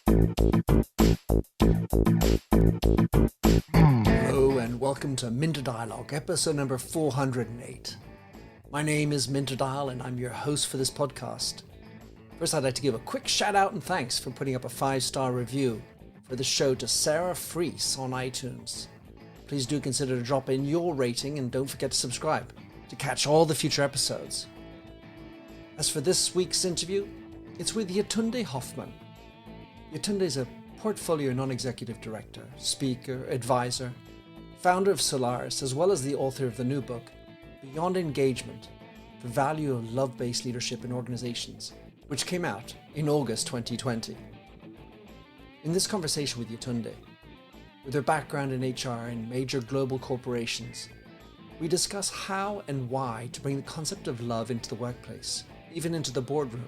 Hello and welcome to Minter Dialogue, episode number 408. My name is Minter Dial and I'm your host for this podcast. First, I'd like to give a quick shout out and thanks for putting up a 5-star review for the show to Sarah Freese on iTunes. Please do consider to drop in your rating and don't forget to subscribe to catch all the future episodes. As for this week's interview, it's with Yetunde Hofmann. Yetunde is a portfolio non-executive director, speaker, advisor, founder of Solaris, as well as the author of the new book, Beyond Engagement, The Value of Love-Based Leadership in Organizations, which came out in August 2020. In this conversation with Yetunde, with her background in HR in major global corporations, we discuss how and why to bring the concept of love into the workplace, even into the boardroom.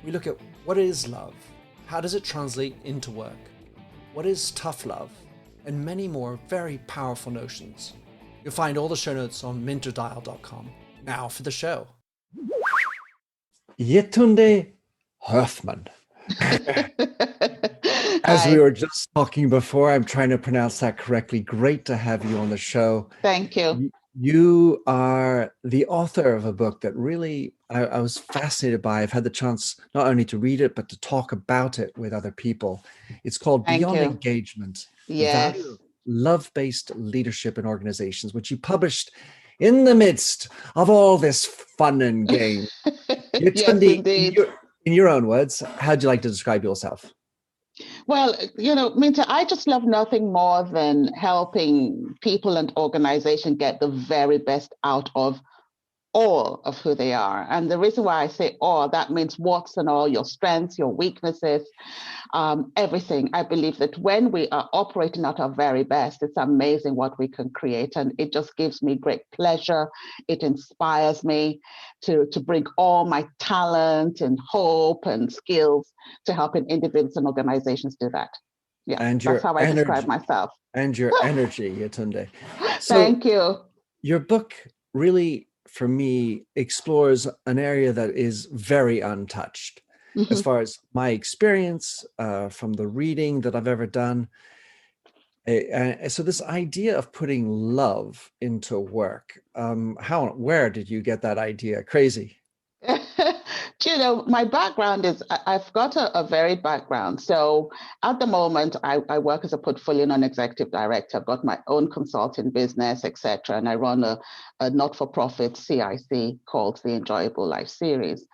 We look at what is love, how does it translate into work, what is tough love, and many more very powerful notions. You'll find all the show notes on minterdial.com. Now for the show. Yetunde Hofmann. As we were just talking before, I'm trying to pronounce that correctly. Great to have you on the show. Thank you. You are the author of a book that really I was fascinated by. I've had the chance not only to read it, but to talk about it with other people. It's called Beyond Engagement, The Value of Love-Based Leadership in Organizations, which you published in the midst of all this fun and game. Yes, indeed. In your own words, how'd you like to describe yourself? Well, Minta, I just love nothing more than helping people and organizations get the very best out of all of who they are. And the reason why I say all, that means warts and all, your strengths, your weaknesses, everything. I believe that when we are operating at our very best, it's amazing what we can create. And it just gives me great pleasure. It inspires me to bring all my talent and hope and skills to helping individuals and organizations do that. Yeah, and that's how I describe myself. And your energy, Yetunde. So thank you. Your book really, for me, explores an area that is very untouched. Mm-hmm. As far as my experience from the reading that I've ever done. So this idea of putting love into work, where did you get that idea? Crazy. My background is I've got a varied background. So at the moment, I work as a portfolio non-executive director. I've got my own consulting business, etc. And I run a not-for-profit CIC called the Enjoyable Life Series.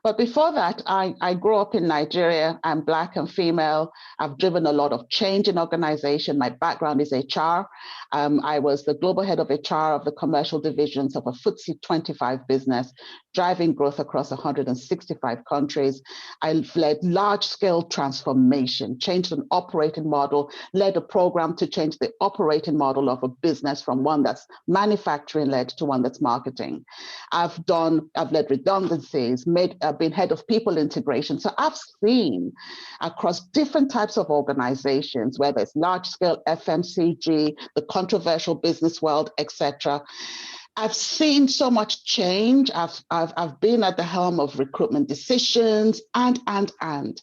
But before that, I grew up in Nigeria. I'm Black and female. I've driven a lot of change in organization. My background is HR. I was the global head of HR of the commercial divisions of a FTSE 25 business, driving growth across 165 countries. I've led large-scale transformation, changed an operating model, led a program to change the operating model of a business from one that's manufacturing-led to one that's marketing. I've led redundancies, I've been head of people integration. So I've seen across different types of organizations, whether it's large-scale FMCG, the controversial business world, etc. I've seen so much change. I've been at the helm of recruitment decisions and I've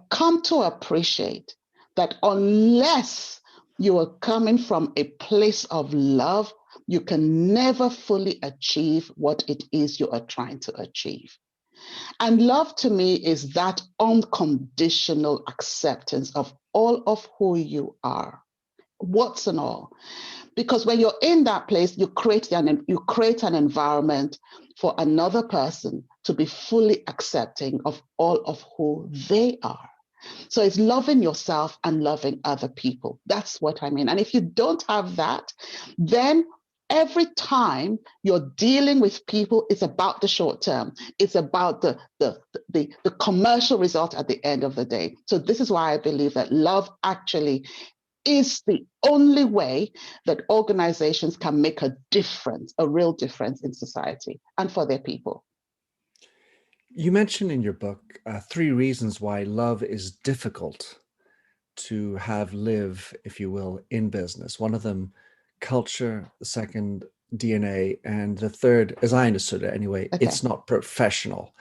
come to appreciate that unless you are coming from a place of love, you can never fully achieve what it is you are trying to achieve. And love to me is that unconditional acceptance of all of who you are, what's and all. Because when you're in that place, you create an environment for another person to be fully accepting of all of who they are. So it's loving yourself and loving other people. That's what I mean. And if you don't have that, then every time you're dealing with people, it's about the short term. It's about the commercial result at the end of the day. So this is why I believe that love actually is the only way that organizations can make a difference, a real difference in society and for their people. You mentioned in your book 3 reasons why love is difficult to have live, if you will, in business. One of them, culture. The second, DNA. And the third, as I understood it anyway, It's not professional.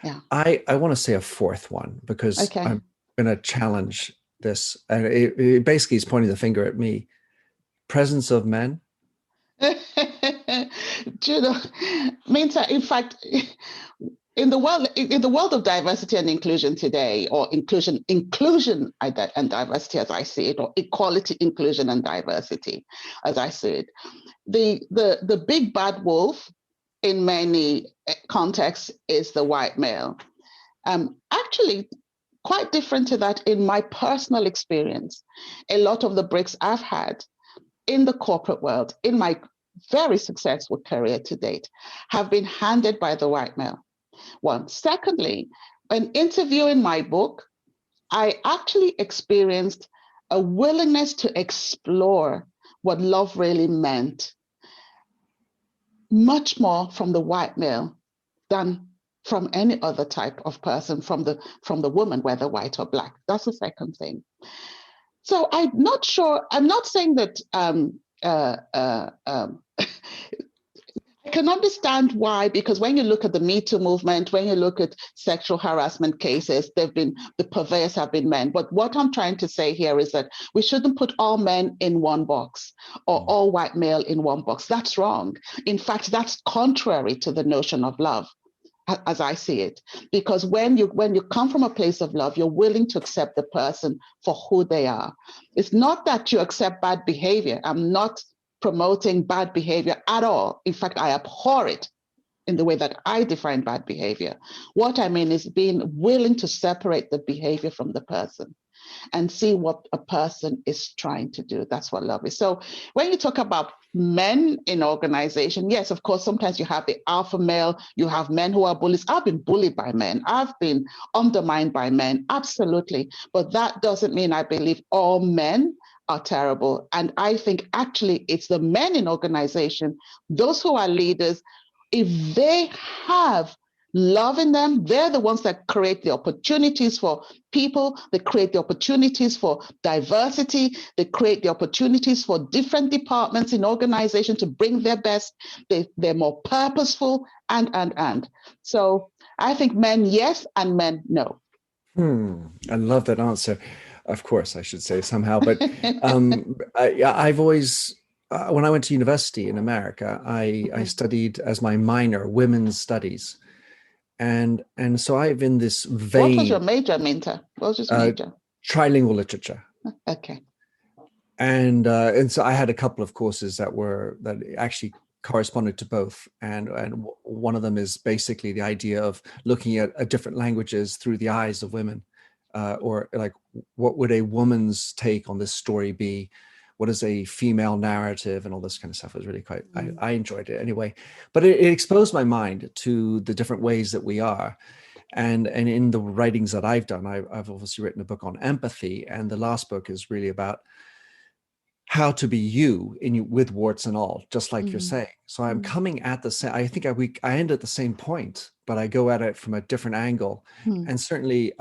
Yeah. I want to say a fourth one because Okay. I'm going to challenge this. And it basically is pointing the finger at me. Presence of men. You know, Minta, in fact, in the world of diversity and inclusion today, or inclusion and diversity as I see it, or equality, inclusion and diversity as I see it, the big bad wolf in many contexts is the white male. Actually, quite different to that in my personal experience. A lot of the breaks I've had in the corporate world, in my very successful career to date, have been handed by the white male. One. Secondly, in interviewing my book, I actually experienced a willingness to explore what love really meant much more from the white male than from any other type of person, from the woman, whether white or black. That's the second thing. So I'm not sure. I'm not saying that I can understand why, because when you look at the Me Too movement, when you look at sexual harassment cases, the purveyors have been men. But what I'm trying to say here is that we shouldn't put all men in one box or all white male in one box. That's wrong. In fact, that's contrary to the notion of love, as I see it. Because when you come from a place of love, you're willing to accept the person for who they are. It's not that you accept bad behavior. I'm not promoting bad behavior at all. In fact, I abhor it in the way that I define bad behavior. What I mean is being willing to separate the behavior from the person and see what a person is trying to do. That's what love is. So when you talk about men in organization, yes, of course, sometimes you have the alpha male, you have men who are bullies. I've been bullied by men. I've been undermined by men, absolutely. But that doesn't mean I believe all men are terrible. And I think actually it's the men in organization, those who are leaders, if they have love in them, they're the ones that create the opportunities for people, they create the opportunities for diversity, they create the opportunities for different departments in organization to bring their best. They're more purposeful and. So I think men yes and men no. I love that answer. Of course, I should say somehow, but I've always, when I went to university in America, I studied as my minor women's studies, and so I've in this What was your vein major, Minta? What was your major? trilingual literature, Okay. and so I had a couple of courses that actually corresponded to both, and one of them is basically the idea of looking at different languages through the eyes of women. Or like, what would a woman's take on this story be? What is a female narrative, and all this kind of stuff. It was really quite, I enjoyed it anyway, but it exposed my mind to the different ways that we are. And in the writings that I've done, I've obviously written a book on empathy, and the last book is really about how to be you with warts and all, just like you're saying. So I'm coming at the same, I think I end at the same point, but I go at it from a different angle. And certainly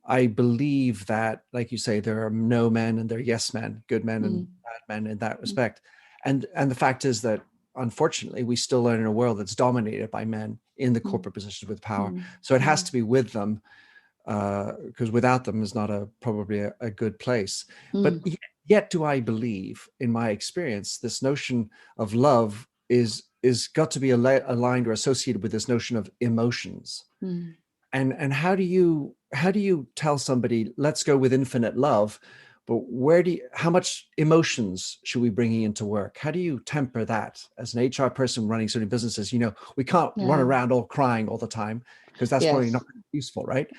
I believe that, like you say, there are no men and there are yes men, good men and bad men in that respect. And the fact is that, unfortunately, we still live in a world that's dominated by men in the corporate positions with power. So it has to be with them, because without them is not probably a good place. But yet do I believe, in my experience, this notion of love is got to be aligned or associated with this notion of emotions. And how do you tell somebody, let's go with infinite love, but how much emotions should we bring into work? How do you temper that as an HR person running so many businesses? We can't run around all crying all the time, because that's probably not useful, right?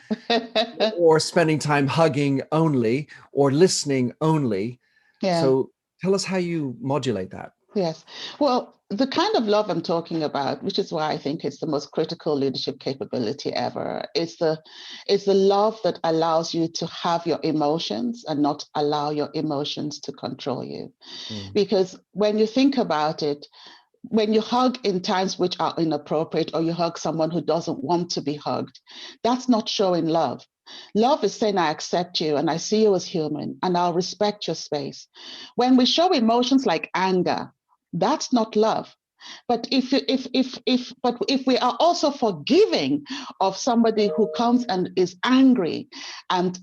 Or spending time hugging only or listening only. So tell us how you modulate that. Yes. Well, the kind of love I'm talking about, which is why I think it's the most critical leadership capability ever, is the love that allows you to have your emotions and not allow your emotions to control you. Because when you think about it, when you hug in times which are inappropriate, or you hug someone who doesn't want to be hugged, that's not showing love. Love is saying, I accept you and I see you as human and I'll respect your space. When we show emotions like anger, that's not love. But if we are also forgiving of somebody who comes and is angry and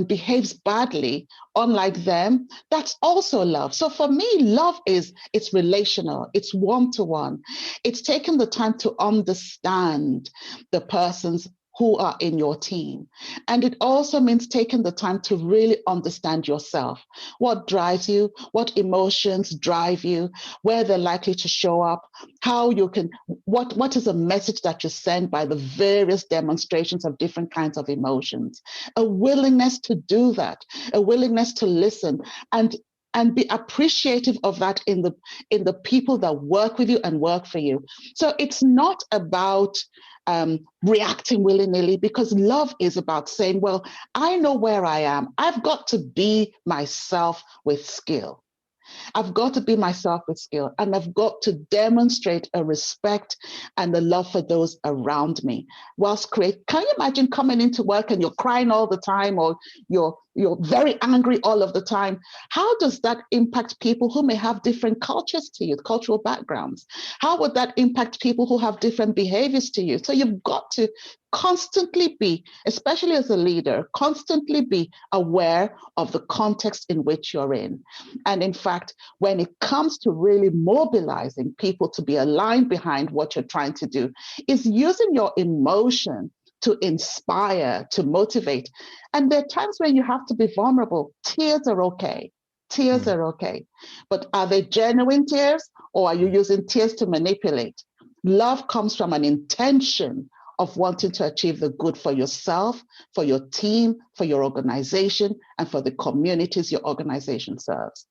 behaves badly, unlike them, that's also love. So for me, love it's relational, it's one-to-one. It's taking the time to understand the persons who are in your team. And it also means taking the time to really understand yourself. What drives you? What emotions drive you? Where they're likely to show up? How you can, what is a message that you send by the various demonstrations of different kinds of emotions? A willingness to do that, a willingness to listen, and be appreciative of that in the people that work with you and work for you. So it's not about reacting willy-nilly, because love is about saying, well, I know where I am. I've got to be myself with skill. I've got to be myself with skill, and I've got to demonstrate a respect and a love for those around me. Can you imagine coming into work and you're crying all the time, or you're very angry all of the time? How does that impact people who may have different cultures to you, cultural backgrounds? How would that impact people who have different behaviors to you? So you've got to constantly be, especially as a leader, constantly be aware of the context in which you're in. And in fact, when it comes to really mobilizing people to be aligned behind what you're trying to do, is using your emotion to inspire, to motivate. And there are times when you have to be vulnerable. Tears are okay. Tears are okay. But are they genuine tears, or are you using tears to manipulate? Love comes from an intention of wanting to achieve the good for yourself, for your team, for your organization, and for the communities your organization serves.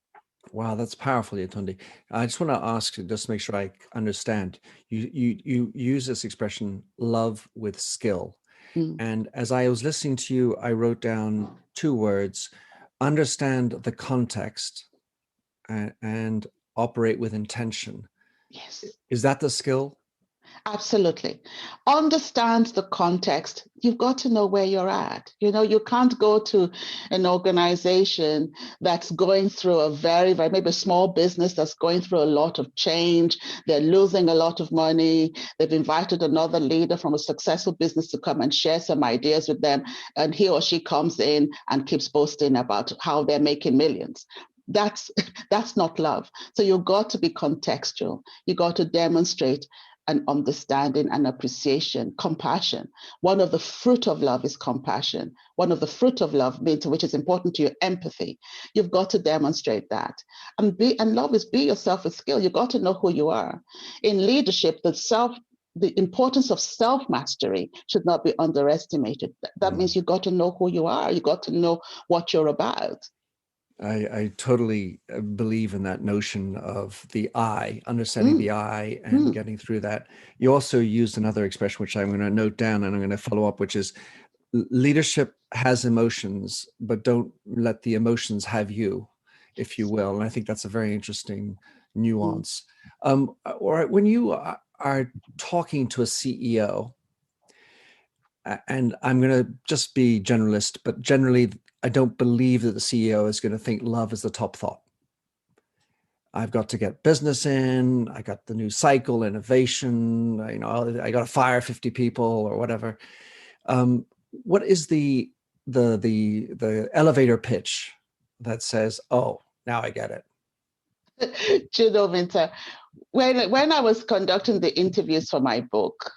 Wow, that's powerful, Yetunde. I just want to ask, just to make sure I understand. You use this expression, love with skill. And as I was listening to you, I wrote down two words: understand the context and operate with intention. Yes. Is that the skill? Absolutely. Understand the context. You've got to know where you're at. You can't go to an organization that's going through a very, very, maybe a small business that's going through a lot of change. They're losing a lot of money. They've invited another leader from a successful business to come and share some ideas with them. And he or she comes in and keeps boasting about how they're making millions. That's not love. So you've got to be contextual. You got to demonstrate an understanding and appreciation, compassion. One of the fruit of love is compassion. One of the fruit of love, which is important to you, empathy. You've got to demonstrate that. And love is be yourself with skill. You've got to know who you are. In leadership, the importance of self-mastery should not be underestimated. That means you've got to know who you are. You've got to know what you're about. I totally believe in that notion of the I, understanding the I and getting through that. You also used another expression, which I'm going to note down and I'm going to follow up, which is leadership has emotions, but don't let the emotions have you, if you will. And I think that's a very interesting nuance. All right, when you are talking to a CEO, and I'm going to just be generalist, but generally, I don't believe that the CEO is going to think love is the top thought. I've got to get business in. I got the new cycle, innovation. I got to fire 50 people or whatever. What is the elevator pitch that says, "Oh, now I get it"? Winter, when I was conducting the interviews for my book,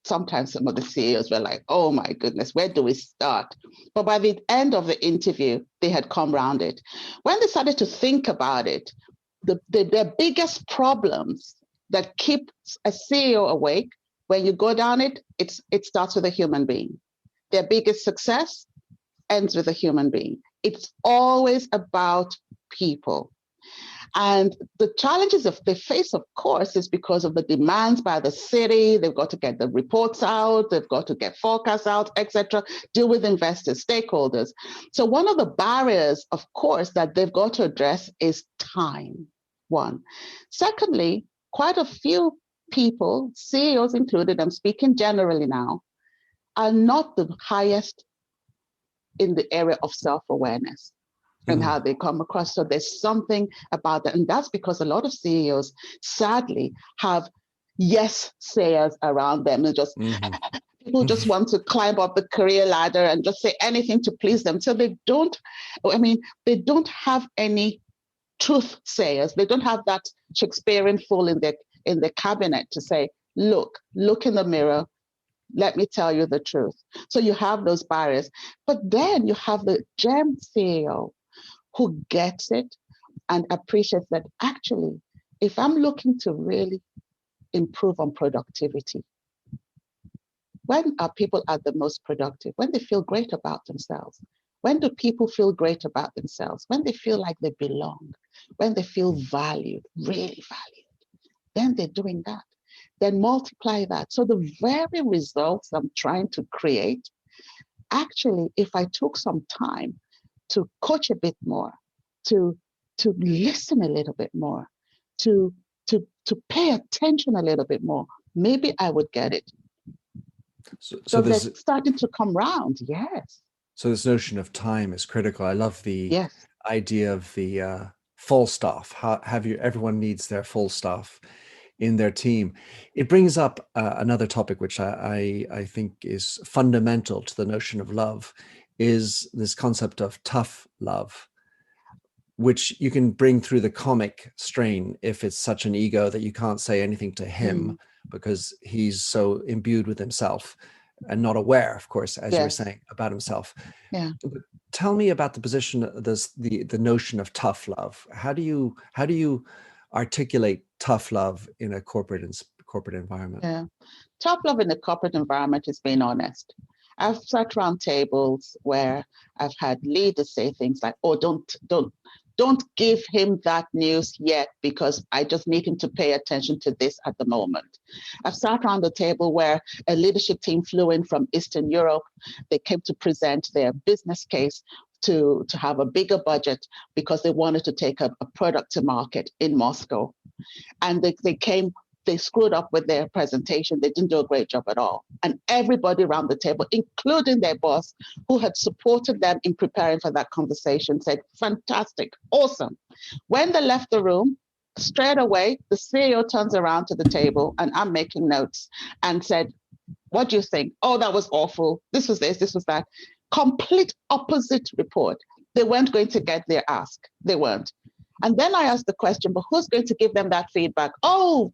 sometimes some of the CEOs were like, "Oh my goodness, where do we start?" But by the end of the interview, they had come around it. When they started to think about it, the biggest problems that keep a CEO awake, when you go down it starts with a human being. Their biggest success ends with a human being. It's always about people. And the challenges they face, of course, is because of the demands by the city. They've got to get the reports out, they've got to get forecasts out, etc., deal with investors, stakeholders. So one of the barriers, of course, that they've got to address is time, one. Secondly, quite a few people, CEOs included, I'm speaking generally now, are not the highest in the area of self-awareness. and how they come across. So there's something about that. And that's because a lot of CEOs, sadly, have yes sayers around them. And just people just want to climb up the career ladder and just say anything to please them. So they don't have any truth sayers. They don't have that Shakespearean fool in the cabinet to say, look in the mirror. Let me tell you the truth. So you have those barriers. But then you have the gem CEO who gets it and appreciates that actually, if I'm looking to really improve on productivity, when are people at the most productive? When they feel great about themselves. When do people feel great about themselves? When they feel like they belong, when they feel valued, really valued, then they're doing that. Then multiply that. So the very results I'm trying to create, actually, if I took some time to coach a bit more, to listen a little bit more, to pay attention a little bit more, maybe I would get it. So they're starting to come round, yes. So this notion of time is critical. I love the idea of the full staff. Everyone needs their full staff in their team. It brings up another topic which I think is fundamental to the notion of love, is this concept of tough love, which you can bring through the comic strain if it's such an ego that you can't say anything to him because he's so imbued with himself and not aware, of course, as you were saying, about himself. Yeah. But tell me about the position, the notion of tough love. How do you articulate tough love in a corporate environment? Yeah, tough love in a corporate environment is being honest. I've sat around tables where I've had leaders say things like, "Oh, don't give him that news yet because I just need him to pay attention to this at the moment." I've sat around the table where a leadership team flew in from Eastern Europe. They came to present their business case to have a bigger budget because they wanted to take a product to market in Moscow. And they screwed up with their presentation. They didn't do a great job at all. And everybody around the table, including their boss, who had supported them in preparing for that conversation, said, "Fantastic, awesome." When they left the room, straight away, the CEO turns around to the table, and I'm making notes, and said, "What do you think?" "Oh, that was awful. This was this, this was that." Complete opposite report. They weren't going to get their ask. They weren't. And then I asked the question, but who's going to give them that feedback? "Oh,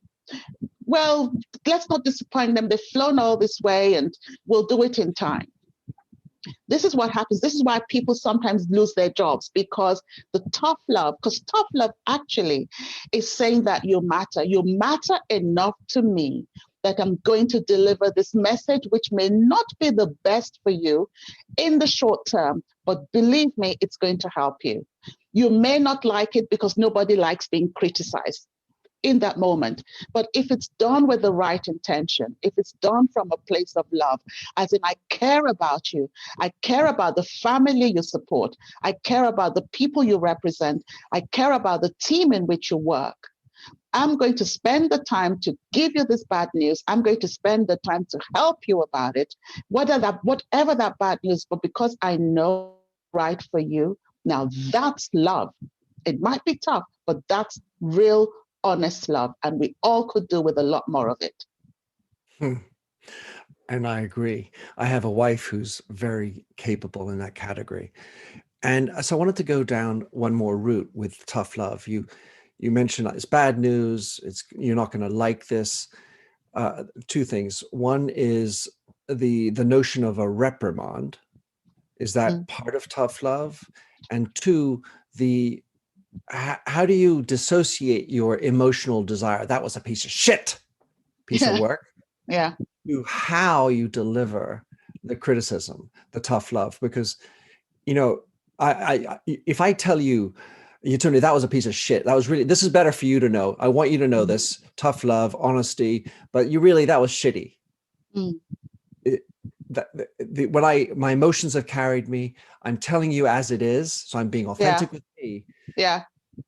well, let's not disappoint them. They've flown all this way and we'll do it in time." This is what happens. This is why people sometimes lose their jobs, because tough love actually is saying that you matter enough to me that I'm going to deliver this message, which may not be the best for you in the short term, but believe me, it's going to help you. You may not like it because nobody likes being criticized in that moment. But if it's done with the right intention, if it's done from a place of love, as in I care about you, I care about the family you support, I care about the people you represent, I care about the team in which you work, I'm going to spend the time to give you this bad news. I'm going to spend the time to help you about it, whatever that bad news, but because I know right for you. Now that's love. It might be tough, but that's real honest love, and we all could do with a lot more of it. And I agree. I have a wife who's very capable in that category. And so I wanted to go down one more route with tough love. You mentioned it's bad news. You're not going to like this. Two things. One is the notion of a reprimand. Is that part of tough love? And two, how do you dissociate your emotional desire? That was a piece of work. Yeah. To how you deliver the criticism, the tough love, because, if I tell you, Yetunde, that was a piece of shit. This is better for you to know. I want you to know this, tough love, honesty, but that was shitty. My emotions have carried me. I'm telling you as it is. So I'm being authentic with me. Yeah.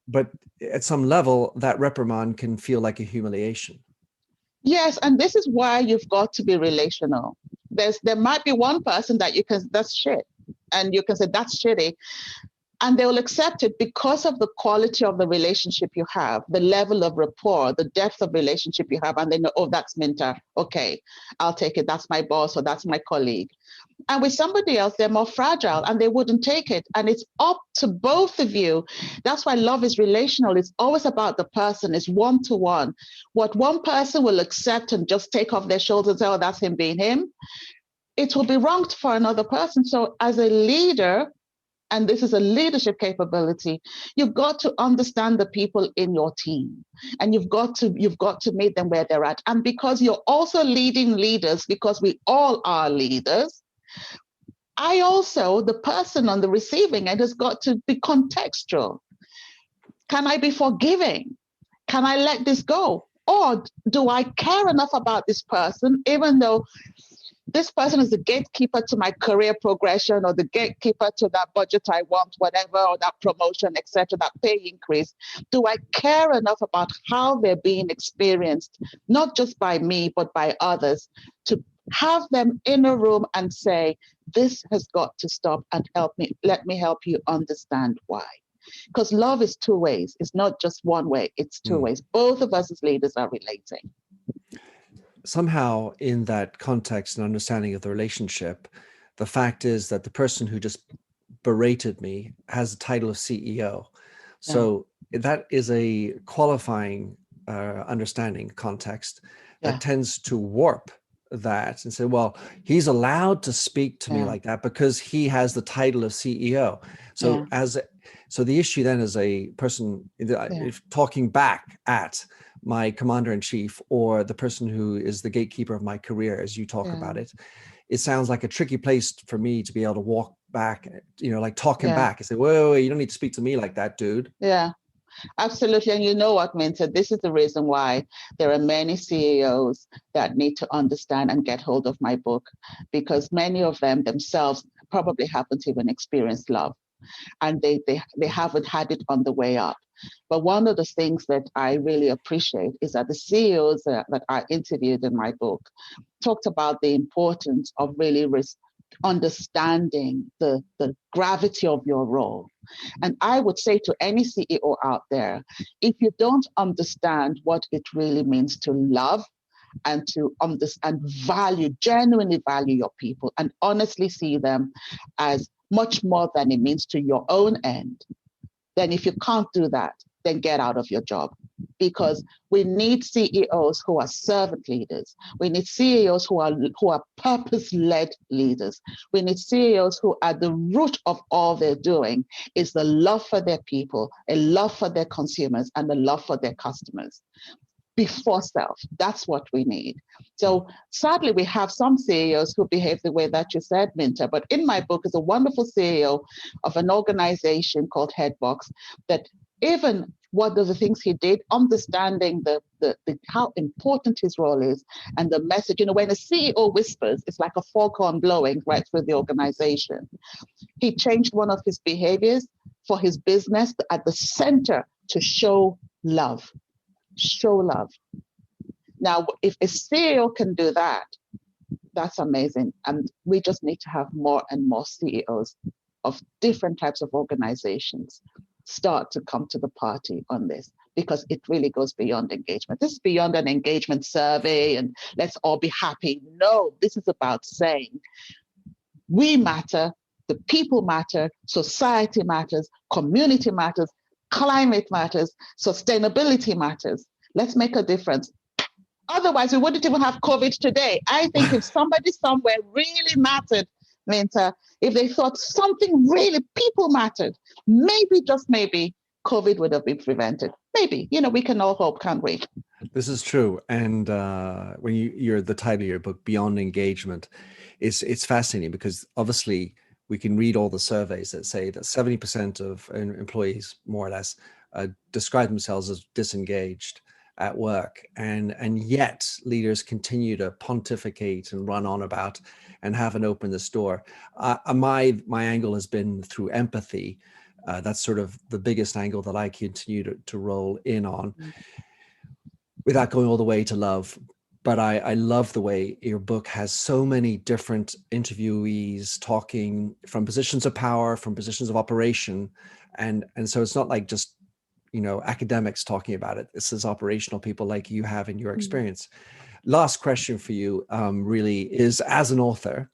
But at some level, that reprimand can feel like a humiliation. Yes, and this is why you've got to be relational. There might be one person that that's shit, and you can say that's shitty. And they will accept it because of the quality of the relationship you have, the level of rapport, the depth of relationship you have. And they know, oh, that's Minta. Okay, I'll take it. That's my boss or that's my colleague. And with somebody else, they're more fragile and they wouldn't take it. And it's up to both of you. That's why love is relational. It's always about the person. It's one-to-one. What one person will accept and just take off their shoulders and say, oh, that's him being him, it will be wrong for another person. So as a leader, and this is a leadership capability, you've got to understand the people in your team, and you've got to meet them where they're at. And because you're also leading leaders, because we all are leaders, I also, the person on the receiving end, has got to be contextual. Can I be forgiving? Can I let this go? Or do I care enough about this person, even though this person is the gatekeeper to my career progression, or the gatekeeper to that budget I want, whatever, or that promotion, etc., that pay increase? Do I care enough about how they're being experienced, not just by me, but by others, to have them in a room and say, this has got to stop, and let me help you understand why? Because love is two ways. It's not just one way, it's two ways. Both of us as leaders are relating. Somehow in that context and understanding of the relationship, the fact is that the person who just berated me has the title of CEO. So that is a qualifying understanding context that tends to warp that and say, well, he's allowed to speak to me like that because he has the title of CEO. So so the issue then is a person if talking back at my commander-in-chief or the person who is the gatekeeper of my career, as you talk about it, it sounds like a tricky place for me to be able to walk back, like talking back and say, whoa, you don't need to speak to me like that, dude. Yeah, absolutely. And you know what, Minta, this is the reason why there are many CEOs that need to understand and get hold of my book, because many of them themselves probably haven't even experienced love, and they haven't had it on the way up. But one of the things that I really appreciate is that the CEOs that I interviewed in my book talked about the importance of really understanding the gravity of your role. And I would say to any CEO out there, if you don't understand what it really means to love and to understand, genuinely value your people, and honestly see them as much more than it means to your own end, then if you can't do that, then get out of your job. Because we need CEOs who are servant leaders. We need CEOs who are purpose-led leaders. We need CEOs who, at the root of all they're doing, is the love for their people, a love for their consumers, and a love for their customers. Before self, that's what we need. So sadly, we have some CEOs who behave the way that you said, Minta. But in my book is a wonderful CEO of an organization called Headbox that even one of the things he did, understanding the how important his role is and the message. When a CEO whispers, it's like a foghorn blowing right through the organization. He changed one of his behaviors for his business at the center to show love. Show love. Now, if a CEO can do that, that's amazing. And we just need to have more and more CEOs of different types of organizations start to come to the party on this, because it really goes beyond engagement. This is beyond an engagement survey and let's all be happy. No, this is about saying we matter, the people matter, society matters, community matters, climate matters, sustainability matters. Let's make a difference. Otherwise, we wouldn't even have COVID today. I think if somebody somewhere really mattered, Minta, if they thought something really, people mattered, maybe, just maybe, COVID would have been prevented. Maybe, we can all hope, can't we? This is true. And when you're the title of your book, Beyond Engagement, it's fascinating because obviously we can read all the surveys that say that 70% of employees, more or less, describe themselves as disengaged at work, and yet leaders continue to pontificate and run on about and haven't opened this door. My angle has been through empathy. That's sort of the biggest angle that I continue to roll in on, without going all the way to love. but I love the way your book has so many different interviewees talking from positions of power, from positions of operation. And so it's not like just, academics talking about it. This is operational people like you have in your experience. Last question for you, really, is as an author,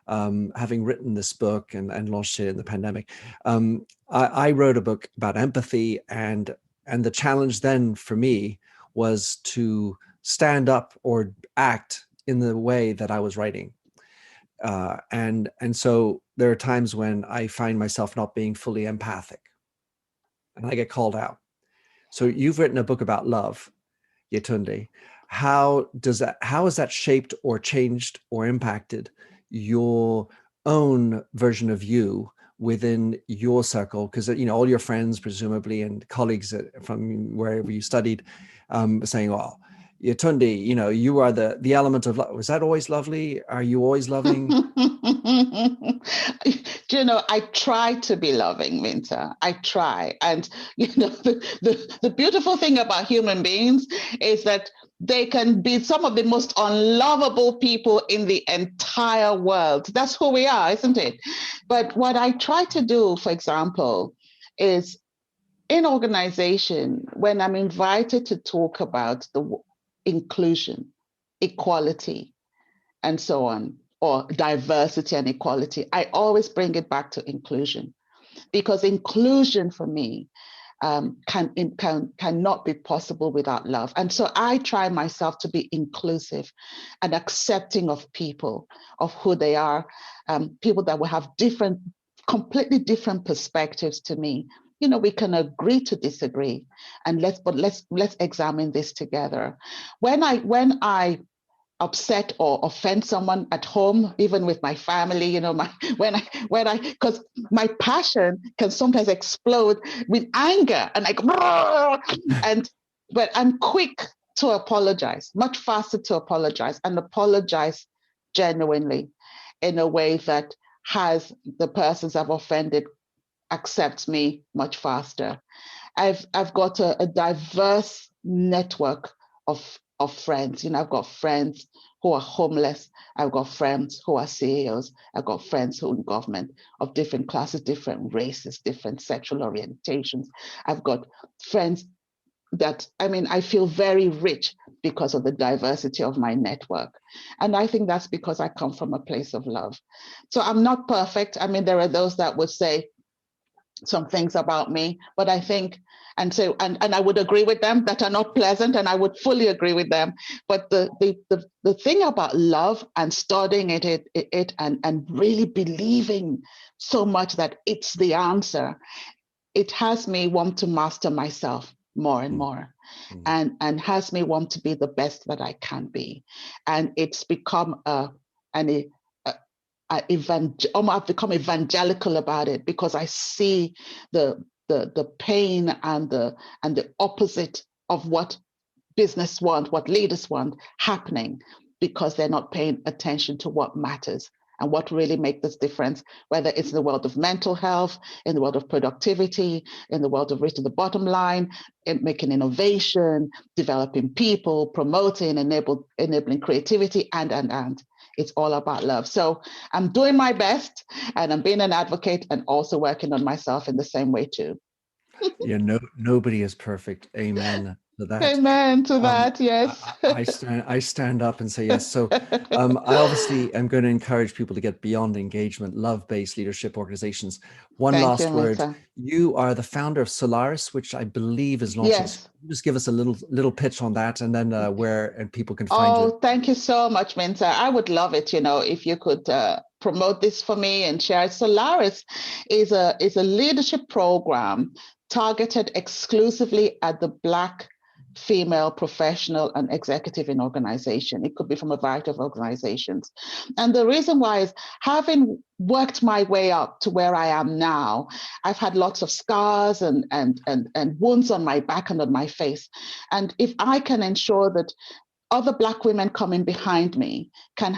having written this book and launched it in the pandemic, I wrote a book about empathy, and the challenge then for me was to stand up or act in the way that I was writing. And so there are times when I find myself not being fully empathic and I get called out. So you've written a book about love, Yetunde. How has that shaped or changed or impacted your own version of you within your circle? Because all your friends presumably and colleagues from wherever you studied saying, "Oh, Yetunde, you are the element of love." Was that always lovely? Are you always loving? I try to be loving, Minta. I try. And, the beautiful thing about human beings is that they can be some of the most unlovable people in the entire world. That's who we are, isn't it? But what I try to do, for example, is in organization, when I'm invited to talk about the inclusion, equality, and so on, or diversity and equality, I always bring it back to inclusion, because inclusion for me cannot be possible without love. And so I try myself to be inclusive and accepting of people, of who they are, people that will have completely different perspectives to me. We can agree to disagree, and let's examine this together. When I upset or offend someone at home, even with my family, because my passion can sometimes explode with anger, and I go, but I'm quick to apologize, much faster to apologize, and apologize genuinely in a way that has the persons I've offended accept me much faster. I've got a diverse network of friends. I've got friends who are homeless. I've got friends who are CEOs. I've got friends who are in government of different classes, different races, different sexual orientations. I've got friends that, I feel very rich because of the diversity of my network. And I think that's because I come from a place of love. So I'm not perfect. There are those that would say some things about me, but I think, and I would agree with them that are not pleasant, and I would fully agree with them. But the thing about love and studying it and really believing so much that it's the answer, it has me want to master myself more and more, and has me want to be the best that I can be. And it's become I've become evangelical about it, because I see the pain and the opposite of what business want, what leaders want happening, because they're not paying attention to what matters and what really makes this difference, whether it's in the world of mental health, in the world of productivity, in the world of reaching the bottom line, in making innovation, developing people, promoting, enabling creativity, and. It's all about love. So I'm doing my best, and I'm being an advocate, and also working on myself in the same way too. Yeah, nobody is perfect. Amen to that. Amen to that. Yes. I stand up and say yes. So I obviously am going to encourage people to get beyond engagement, love-based leadership organizations. One Thank last you, word. Mita. You are the founder of Solaris, which I believe is launching. Yes. Just give us a little pitch on that, and then where people can find you. Oh, thank you so much, Minta. I would love it, if you could promote this for me and share it. Solaris is a leadership program targeted exclusively at the Black female professional and executive in organization. It could be from a variety of organizations. And the reason why is, having worked my way up to where I am now, I've had lots of scars and wounds on my back and on my face. And if I can ensure that other Black women coming behind me can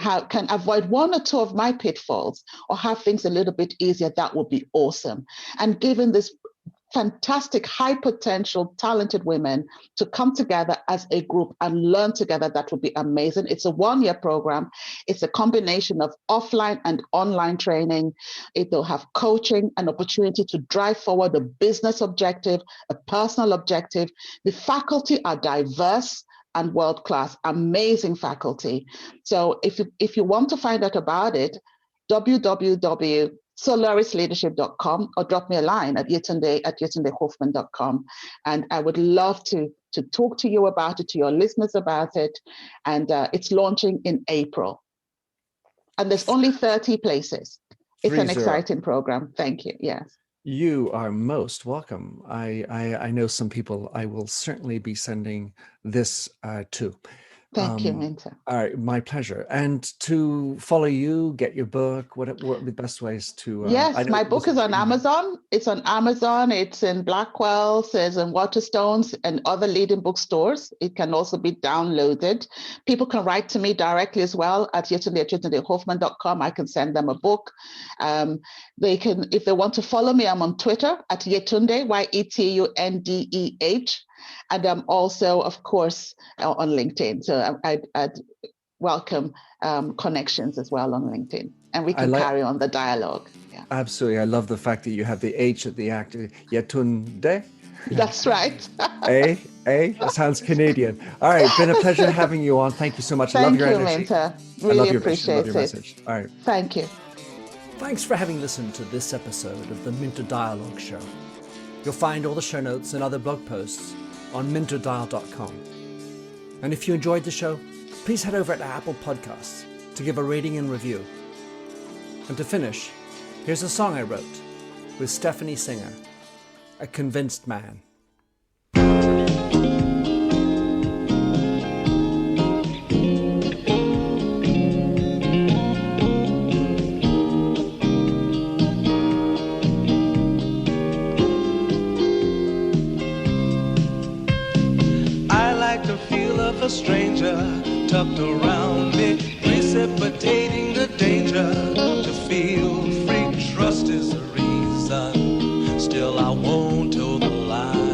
avoid one or two of my pitfalls, or have things a little bit easier, that would be awesome. And given this fantastic, high potential, talented women to come together as a group and learn together, that would be amazing. It's a 1-year program. It's a combination of offline and online training. It will have coaching, an opportunity to drive forward a business objective, a personal objective. The faculty are diverse and world-class, amazing faculty. So if you want to find out about it, www.solarisleadership.com, or drop me a line at yetundehofmann.com. And I would love to talk to you about it, to your listeners about it. And it's launching in April. And there's only 30 places. It's an exciting program. Thank you. Yes. You are most welcome. I know some people I will certainly be sending this to. Thank you, Minta. All right, my pleasure. And to follow you, get your book, what are the best ways to... Yes, my book is on Amazon. It's on Amazon. It's in Blackwell's, it's in Waterstones and other leading bookstores. It can also be downloaded. People can write to me directly as well at yetundehofmann.com. I can send them a book. They can, if they want to follow me, I'm on Twitter at Yetunde, Yetundeh. And I'm also, of course, on LinkedIn. So I'd welcome connections as well on LinkedIn. And we can carry on the dialogue. Yeah. Absolutely. I love the fact that you have the H at the act. Yetunde? That's right. That sounds Canadian. All right. Been a pleasure having you on. Thank you so much. Thank I love your you, energy. Minta. Really appreciate love your message. All right. Thank you. Thanks for having listened to this episode of the Minter Dialogue Show. You'll find all the show notes and other blog posts on minterdial.com. And if you enjoyed the show, please head over to Apple Podcasts to give a rating and review. And to finish, here's a song I wrote with Stephanie Singer, A Convinced Man. A stranger tucked around me, precipitating the danger. To feel free, trust is the reason. Still I won't toe the line.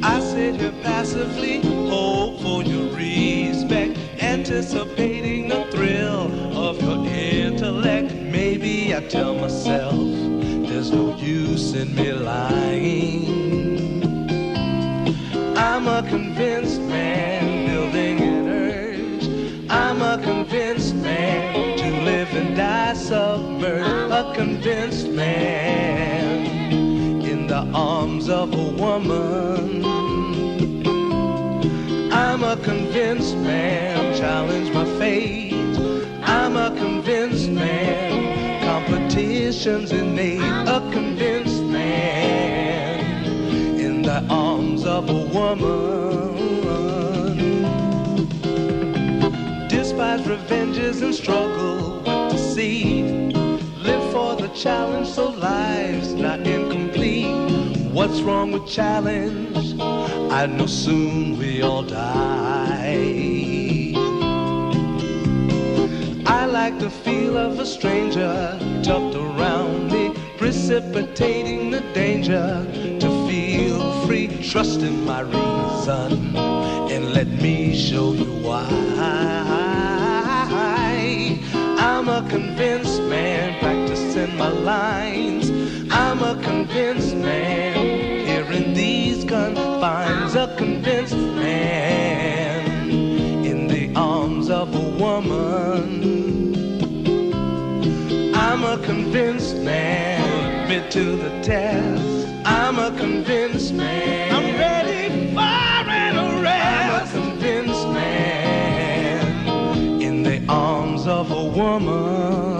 I sit here passively, hope for your respect, anticipating the thrill of your intellect. Maybe I tell myself there's no use in me lying. I'm a convinced man, building an urge. I'm a convinced man, to live and die submerged. A convinced man, in the arms of a woman. I'm a convinced man, challenge my fate. I'm a convinced man, competition's innate. A convinced man, in the arms of a woman. Despise revenges and struggle with deceit. Live for the challenge so life's not incomplete. What's wrong with challenge? I know soon we all die. I like the feel of a stranger tucked around me, precipitating the danger. To feel free, trust in my reason, and let me show you why. I'm a convinced man, practicing my lines. I'm a convinced man, here in these confines. A convinced man, in the arms of a woman. I'm a convinced man, put to the test. I'm a convinced man, I'm ready for an arrest. I'm a convinced man, in the arms of a woman.